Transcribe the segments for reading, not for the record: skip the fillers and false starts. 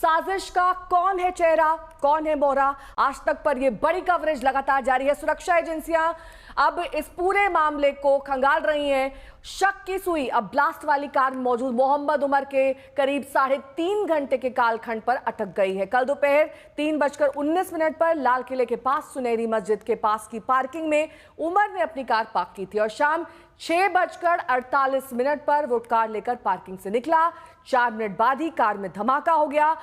साजिश का कौन है चेहरा, कौन है मोहरा, आज तक पर यह बड़ी कवरेज लगातार जारी है। सुरक्षा एजेंसियां अब इस पूरे मामले को खंगाल रही हैं। शक की सुई अब ब्लास्ट वाली कार में मौजूद मोहम्मद उमर के करीब 3.5 घंटे के कालखंड पर अटक गई है। कल दोपहर 3:19 पर लाल किले के पास सुनहरी मस्जिद के पास की पार्किंग में उमर ने अपनी कार पार्क की थी और शाम 6:48 पर वो कार लेकर पार्किंग से निकला। 4 मिनट बाद ही कार में धमाका हो गया।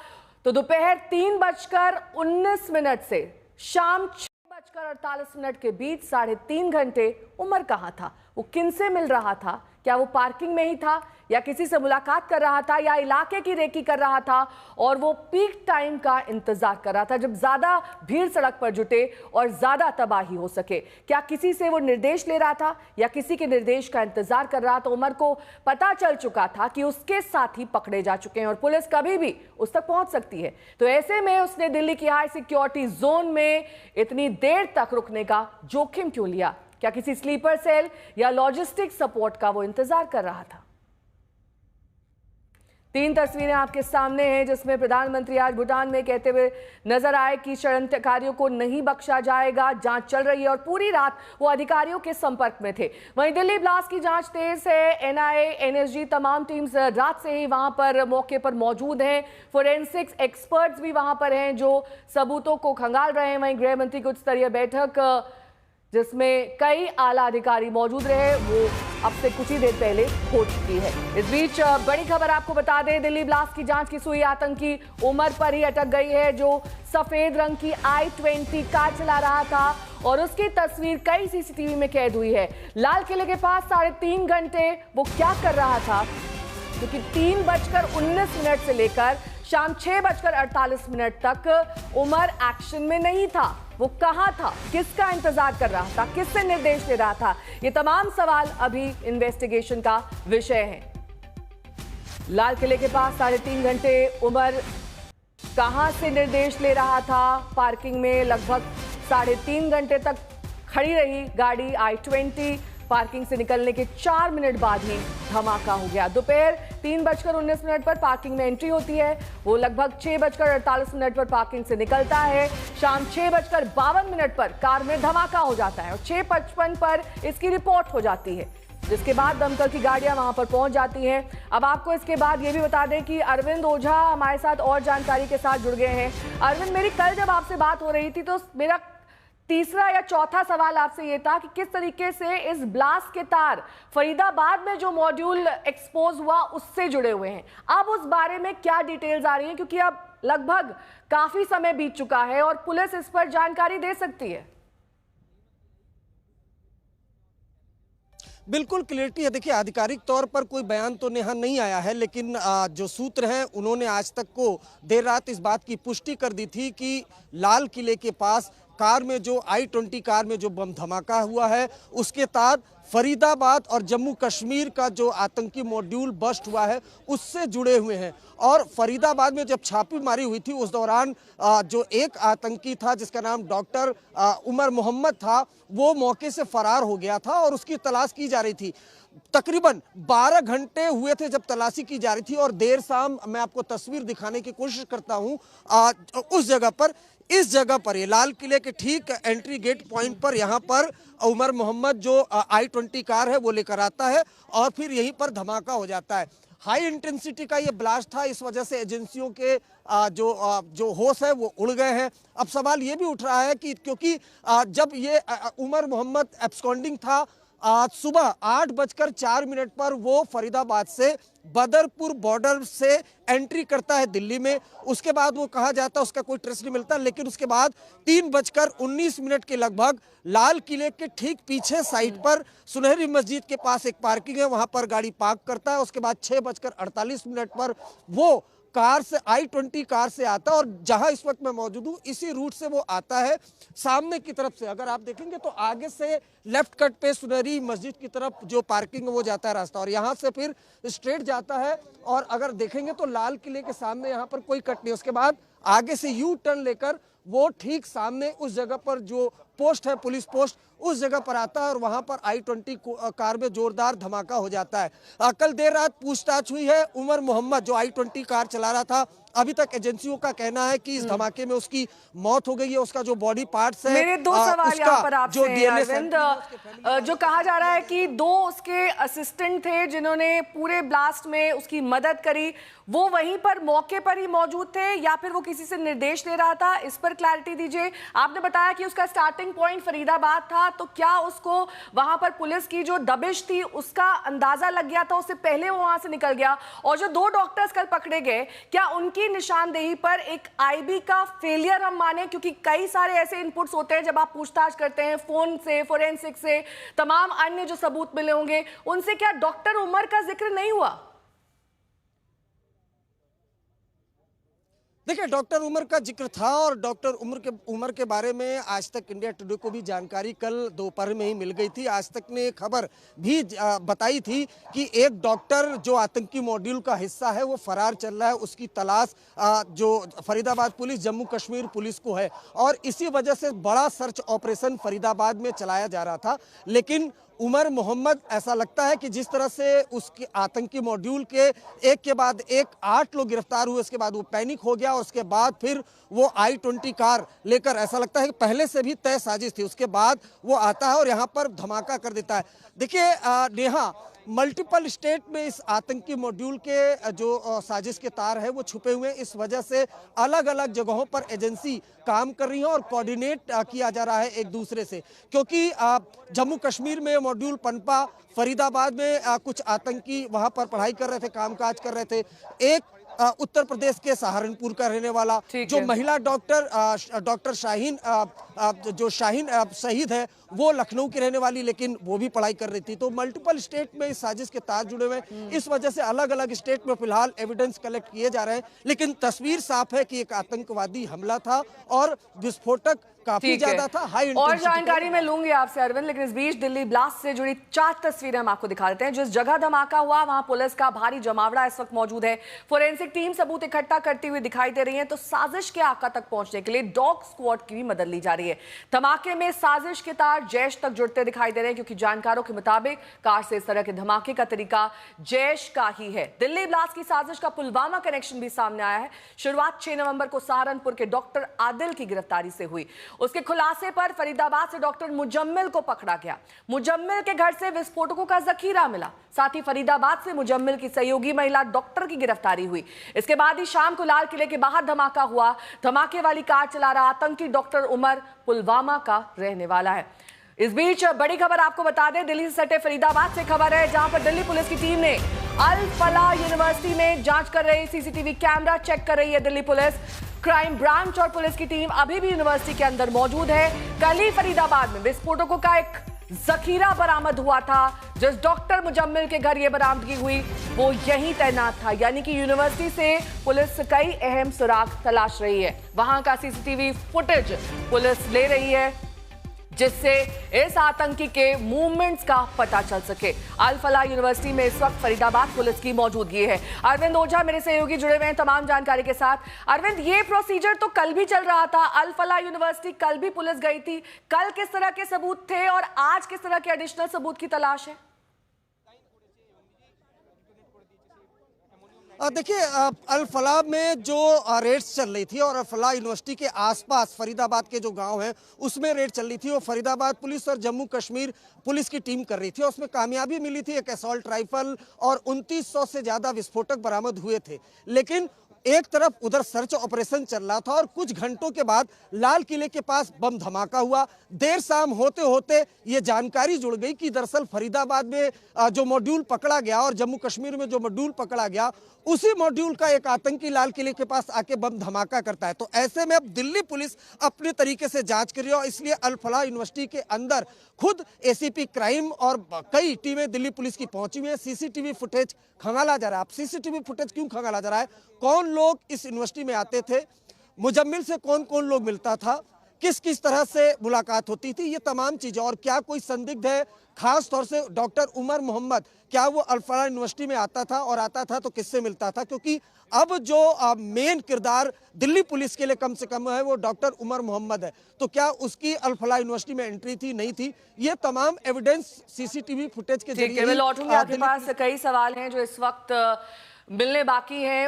तो दोपहर 3:19 से शाम 6:48 के बीच 3.5 घंटे उमर कहां था, वो किनसे मिल रहा था, क्या वो पार्किंग में ही था या किसी से मुलाकात कर रहा था या इलाके की रेकी कर रहा था और वो पीक टाइम का इंतजार कर रहा था जब ज्यादा भीड़ सड़क पर जुटे और ज्यादा तबाही हो सके। क्या किसी से वो निर्देश ले रहा था या किसी के निर्देश का इंतजार कर रहा था। उमर को पता चल चुका था कि उसके साथी पकड़े जा चुके हैं और पुलिस कभी भी उस तक पहुंच सकती है। तो ऐसे में उसने दिल्ली की हाई सिक्योरिटी जोन में इतनी देर तक रुकने का जोखिम क्यों लिया। क्या किसी स्लीपर सेल या लॉजिस्टिक सपोर्ट का वो इंतजार कर रहा था। 3 तस्वीरें आपके सामने हैं जिसमें प्रधानमंत्री आज भूटान में कहते हुए नजर आए कि षड्यंत्रकारियों को नहीं बख्शा जाएगा, जांच चल रही है और पूरी रात वो अधिकारियों के संपर्क में थे। वहीं दिल्ली ब्लास्ट की जांच तेज है। एनआईए, एनएसजी तमाम टीम्स रात से ही वहां पर मौके पर मौजूद हैं। फोरेंसिक्स एक्सपर्ट्स भी वहां पर हैं जो सबूतों को खंगाल रहे हैं। वहीं गृह मंत्री की उच्च स्तरीय बैठक जिसमें कई आला अधिकारी मौजूद रहे वो अब से कुछ ही देर पहले हो चुकी है। इस बीच बड़ी खबर आपको बता दें, दिल्ली ब्लास्ट की जांच की सुई आतंकी उमर पर ही अटक गई है जो सफेद रंग की i20 कार चला रहा था और उसकी तस्वीर कई सीसीटीवी में कैद हुई है। लाल किले के पास 3.5 घंटे वो क्या कर रहा था, क्योंकि 3:19 से लेकर शाम 6:48 तक उमर एक्शन में नहीं था। वो कहां था, किसका इंतजार कर रहा था, किससे निर्देश ले रहा था, ये तमाम सवाल अभी इन्वेस्टिगेशन का विषय हैं। लाल किले के पास 3.5 घंटे उमर कहां से निर्देश ले रहा था। पार्किंग में लगभग 3.5 घंटे तक खड़ी रही गाड़ी i20। पार्किंग से निकलने के 4 मिनट बाद ही धमाका हो गया। दोपहर 3:19 पर पार्किंग में एंट्री होती है। वो लगभग 6:48 पर पार्किंग से निकलता है। शाम 6:52 पर कार में धमाका हो जाता है और 6:55 पर इसकी रिपोर्ट हो जाती है, जिसके बाद दमकल की गाड़ियां वहां पर पहुंच जाती हैं। अब आपको इसके बाद ये भी बता दें कि अरविंद ओझा हमारे साथ और जानकारी के साथ जुड़ गए हैं। अरविंद, मेरी कल जब आपसे बात हो रही थी तो मेरा तीसरा या चौथा सवाल आपसे ये था कि किस तरीके से इस ब्लास्ट के तार फरीदाबाद में जो मॉड्यूल एक्सपोज हुआ उससे जुड़े हुए हैं। अब उस बारे में क्या डिटेल्स आ रही हैं, क्योंकि अब लगभग काफी समय बीत चुका है और पुलिस इस पर जानकारी दे सकती है। बिल्कुल क्लियरिटी है। देखिए, आधिकारिक तौर पर कोई बयान तो यहाँ नहीं आया है, लेकिन जो सूत्र हैं उन्होंने आज तक को देर रात इस बात की पुष्टि कर दी थी कि लाल किले के पास कार में जो i20 कार में जो बम धमाका हुआ है उसके तहत फरीदाबाद और जम्मू कश्मीर का जो आतंकी मॉड्यूल बस्ट हुआ है उससे जुड़े हुए हैं। और फरीदाबाद में जब छापेमारी हुई थी उस दौरान जो एक आतंकी था जिसका नाम डॉक्टर उमर मोहम्मद था, वो मौके से फरार हो गया था और उसकी तलाश की जा रही थी। तकरीबन 12 घंटे हुए थे जब तलाशी की जा रही थी और देर शाम मैं आपको तस्वीर दिखाने की कोशिश करता हूं उस जगह पर। इस जगह पर ये लाल किले के ठीक एंट्री गेट पॉइंट पर यहाँ पर उमर मोहम्मद जो i20 कार है वो लेकर आता है और फिर यहीं पर धमाका हो जाता है। हाई इंटेंसिटी का ये ब्लास्ट था, इस वजह से एजेंसियों के जो होश है वो उड़ गए हैं। अब सवाल ये भी उठ रहा है कि क्योंकि जब ये उमर मोहम्मद एब्सकॉन्डिंग था सुबह 8:04 पर वो फरीदाबाद से बदरपुर बॉर्डर से एंट्री करता है दिल्ली में। उसके बाद वो कहा जाता है उसका कोई ट्रेस नहीं मिलता, लेकिन उसके बाद 3:19 के लगभग लाल किले के ठीक पीछे साइड पर सुनहरी मस्जिद के पास एक पार्किंग है, वहां पर गाड़ी पार्क करता है। उसके बाद 6:48 पर वो कार से i20 कार से आता है और जहां इस वक्त मैं मौजूद हूं इसी रूट से वो आता है सामने की तरफ से। अगर आप देखेंगे तो आगे से लेफ्ट कट पे सुनहरी मस्जिद की तरफ जो पार्किंग है वो जाता है रास्ता और यहां से फिर स्ट्रेट जाता है। और अगर देखेंगे तो लाल किले के सामने यहां पर कोई कट नहीं, उसके बाद आगे से यू टर्न लेकर वो ठीक सामने उस जगह पर जो पोस्ट है पुलिस पोस्ट उस जगह पर आता है और वहां पर i20 कार में जोरदार धमाका हो जाता है। कल देर रात पूछताछ हुई है। उमर मोहम्मद जो i20 कार चला रहा था अभी तक एजेंसियों का कहना है कि इस धमाके में उसकी मौत हो गई है। उसका जो बॉडी पार्ट्स है, मेरे दो सवाल यहाँ पर आपसे हैं, DNA अरविंद। जो कहा जा रहा है कि दो उसके असिस्टेंट थे जिन्होंने पूरे ब्लास्ट में उसकी मदद करी, वो वहीं पर मौके पर ही मौजूद थे या फिर वो किसी से निर्देश ले रहा था, इस पर क्लैरिटी दीजिए। आपने बताया कि उसका स्टार्टिंग पॉइंट फरीदाबाद था, तो क्या उसको वहां पर पुलिस की जो दबिश थी उसका अंदाजा लग गया था, उससे पहले वो वहां से निकल गया? और जो दो डॉक्टर्स कल पकड़े गए, क्या उनकी निशानदेही पर एक आईबी का फेलियर हम माने? क्योंकि कई सारे ऐसे इनपुट्स होते हैं जब आप पूछताछ करते हैं फोन से, फोरेंसिक से, तमाम अन्य जो सबूत मिले होंगे उनसे, क्या डॉक्टर उमर का जिक्र नहीं हुआ? देखिए, डॉक्टर उमर का जिक्र था और डॉक्टर उमर के बारे में आज तक इंडिया टुडे को भी जानकारी कल दोपहर में ही मिल गई थी। आज तक ने खबर भी बताई थी कि एक डॉक्टर जो आतंकी मॉड्यूल का हिस्सा है वो फरार चल रहा है। उसकी तलाश जो फरीदाबाद पुलिस, जम्मू कश्मीर पुलिस को है और इसी वजह से बड़ा सर्च ऑपरेशन फरीदाबाद में चलाया जा रहा था। लेकिन उमर मोहम्मद, ऐसा लगता है कि जिस तरह से उसके आतंकी मॉड्यूल के एक के बाद एक 8 लोग गिरफ्तार हुए, उसके बाद वो पैनिक हो गया और उसके बाद फिर वो I-20 कार लेकर, ऐसा लगता है कि पहले से भी तय साजिश थी, उसके बाद वो आता है और यहाँ पर धमाका कर देता है। देखिए नेहा, मल्टीपल स्टेट में इस आतंकी मॉड्यूल के जो साजिश के तार है वो छुपे हुए हैं। इस वजह से अलग अलग जगहों पर एजेंसी काम कर रही है और कोऑर्डिनेट किया जा रहा है एक दूसरे से, क्योंकि जम्मू कश्मीर में मॉड्यूल पनपा, फरीदाबाद में कुछ आतंकी वहां पर पढ़ाई कर रहे थे, कामकाज कर रहे थे। एक उत्तर प्रदेश के सहारनपुर का रहने वाला जो महिला डॉक्टर शाहीन शहीद है, वो लखनऊ की रहने वाली, लेकिन वो भी पढ़ाई कर रही थी। तो मल्टीपल स्टेट में इस साजिश के तार जुड़े हुए हैं। इस वजह से अलग अलग स्टेट में फिलहाल एविडेंस कलेक्ट किए जा रहे हैं, लेकिन तस्वीर साफ है कि एक आतंकवादी हमला था और विस्फोटक काफी ज्यादा था, हाई और जानकारी मैं लूंगी आपसे अरविंद, लेकिन इस बीच दिल्ली ब्लास्ट से जुड़ी 4 तस्वीरें हम आपको दिखा देते हैं। जिस जगह धमाका हुआ वहां पुलिस का भारी जमावड़ा इस वक्त मौजूद है। फोरेंसिक टीम सबूत इकट्ठा करती हुई दिखाई दे रही है, तो साजिश के आका तक पहुंचने के लिए डॉग स्क्वाड की भी मदद ली जा रही है। धमाके में साजिश के तार जैश तक जुड़ते दिखाई दे रहे हैं, क्योंकि जानकारों के मुताबिक कार से इस तरह के धमाके का तरीका जैश का ही है। दिल्ली ब्लास्ट की साजिश का पुलवामा कनेक्शन भी सामने आया है। शुरुआत 6 नवंबर को सहारनपुर के डॉक्टर आदिल की गिरफ्तारी से हुई। उसके खुलासे पर फरीदाबाद से डॉक्टर मुजम्मिल को पकड़ा गया। मुजम्मिल के घर से विस्फोटकों का जखीरा मिला। साथ ही फरीदाबाद से मुजम्मिल की सहयोगी महिला डॉक्टर की गिरफ्तारी हुई। इसके बाद ही शाम को लाल किले के बाहर धमाका हुआ। धमाके वाली कार चला रहा आतंकी डॉक्टर उमर पुलवामा का रहने वाला है। इस बीच बड़ी खबर आपको बता दें, दिल्ली से सटे फरीदाबाद से खबर है, जहां पर दिल्ली पुलिस की टीम ने अल फलाह यूनिवर्सिटी में जांच कर रही सीसीटीवी कैमरा चेक कर रही है। दिल्ली पुलिस, क्राइम ब्रांच और पुलिस की टीम अभी भी यूनिवर्सिटी के अंदर मौजूद है। कल ही फरीदाबाद में विस्फोटकों का एक जखीरा बरामद हुआ था। जिस डॉक्टर मुजम्मिल के घर यह बरामदगी हुई वो यहीं तैनात था, यानी कि यूनिवर्सिटी से पुलिस कई अहम सुराग तलाश रही है। वहां का सीसीटीवी फुटेज पुलिस ले रही है, जिससे इस आतंकी के मूवमेंट्स का पता चल सके। अल फलाह यूनिवर्सिटी में इस वक्त फरीदाबाद पुलिस की मौजूदगी है। अरविंद ओझा मेरे सहयोगी जुड़े हुए हैं तमाम जानकारी के साथ। अरविंद, ये प्रोसीजर तो कल भी चल रहा था, अल फलाह यूनिवर्सिटी कल भी पुलिस गई थी। कल किस तरह के सबूत थे और आज किस तरह के एडिशनल सबूत की तलाश है? देखिए, अल फलाह में जो रेड्स चल रही थी और अल फलाह यूनिवर्सिटी के आसपास फरीदाबाद के जो गांव हैं उसमें रेड चल रही थी, वो फरीदाबाद पुलिस और जम्मू कश्मीर पुलिस की टीम कर रही थी और उसमें कामयाबी मिली थी। एक असॉल्ट राइफल और 2900 से ज़्यादा विस्फोटक बरामद हुए थे। लेकिन एक तरफ उधर सर्च ऑपरेशन चल रहा था और कुछ घंटों के बाद लाल किले के पास बम धमाका हुआ। देर शाम होते होते ये जानकारी जुड़ गई कि दरअसल फरीदाबाद में जो मॉड्यूल पकड़ा गया और जम्मू कश्मीर में जो मॉड्यूल पकड़ा गया, उसी मॉड्यूल का एक आतंकी लाल किले के पास आके बम धमाका करता है। तो ऐसे में अब दिल्ली पुलिस अपने तरीके से जांच कर रही है और इसलिए अल फलाह यूनिवर्सिटी के अंदर खुद एसीपी क्राइम और कई टीमें दिल्ली पुलिस की पहुंची हुई है। सीसीटीवी फुटेज खंगाला जा रहा है। अब सीसीटीवी फुटेज क्यों खंगाला जा रहा है? कौन लोग इस यूनिवर्सिटी में आते थे, मुजम्मिल से कौन कौन लोग मिलता था, किस किस तरह से मुलाकात होती थी, ये तमाम चीजें, और क्या कोई संदिग्ध है, खास तौर से डॉक्टर उमर मोहम्मद, क्या वो अल फलाह यूनिवर्सिटी में आता था और आता था तो किससे मिलता था? क्योंकि अब जो मेन किरदार दिल्ली पुलिस के लिए कम से कम है वो डॉक्टर उमर मोहम्मद है। तो क्या उसकी अल फलाह यूनिवर्सिटी में एंट्री थी, नहीं थी, ये तमाम एविडेंस सीसीटीवी फुटेज के जरिए। मैं लौटूंगी आपके पास, कई सवाल हैं जो इस वक्त मिलने बाकी हैं।